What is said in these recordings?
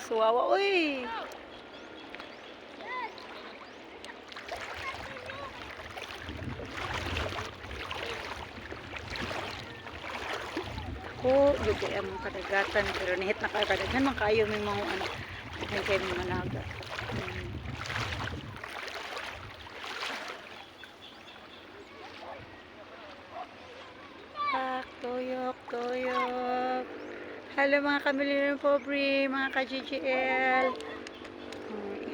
Suwawa, uy. Ko, gud ay among kadagatan pero nihit na kayo kadaghan man kayo may mga ano, may kayo mga naga. Tak, tuyok, tuyok. Hello mga kamilyon pobre, mga ka-GGL.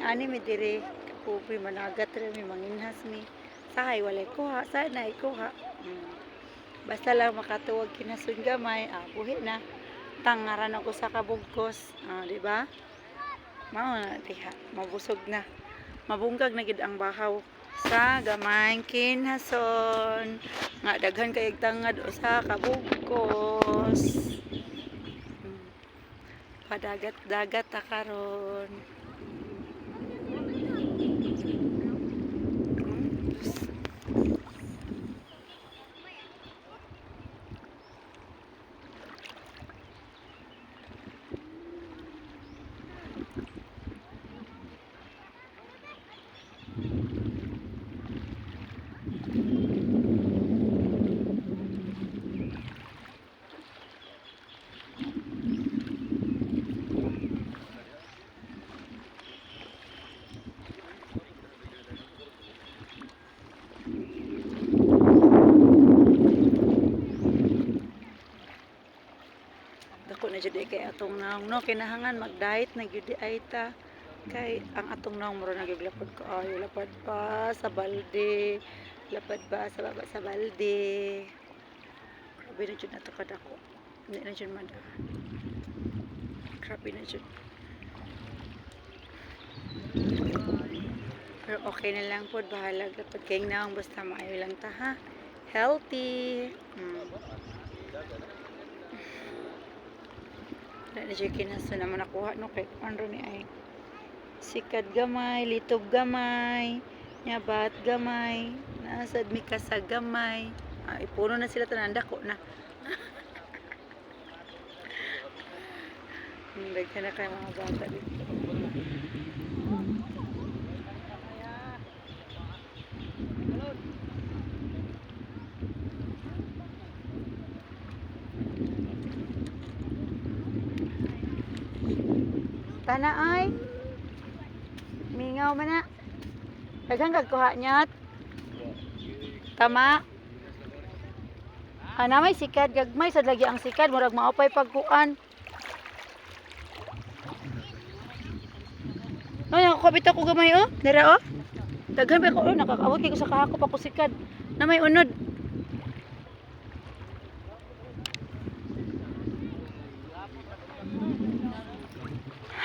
Ani mi dire, pobre managat ra mi manginhas mi. Sahay walay kuha, sana ikuha. Basta lang makatuwag kinasun gamay, buhi na. Tangaran ako sa kabugkos, di ba? Mao na diha, mabusog na. Mabunggag na gid ang bahaw sa gamay kinhason. Nga daghan kay tangad usa ka bugkos. Padagat-dagat ta karon. Dako na jud kay atong naong no kinahangan mag-diet na gyud ay ta kay ang atong naong mura nagiglapad ko ayo lapad pa sa balde, lapad pa sa baba sa balde. Grabe na jud nato kadako. Hindi na jud madaan. Grabe na jud. Pero okay na lang po, bahala lapad kay naong basta maayo lang ta ha. Healthy. Na dyan kinaso naman nakuha no kay ano ni ay sikad gamay, litob gamay, nyabat gamay, nasad mi kasag gamay. Ipuno na sila tanan dako na. Daghan na kay mga bata dito. Tana ay mingaw man na. Daghang kagkuha nyat. Tama. May sikad gagmay sad lagi ang sikad murag maupay pagkuan. Ay ako kabita ko gamay oh. Dira oh. Daghan ba ko nakakaawat kay ko sa kahakop ako sikad. Na may unod.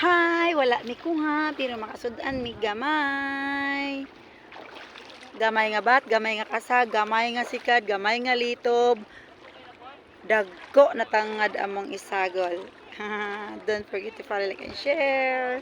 Hi, wala mi kuha pero makasud-an mi gamay. Gamay nga bat, gamay nga kasag, gamay nga sikad, gamay nga litob. Dagko na tangad among isagol. Don't forget to follow, like, and share.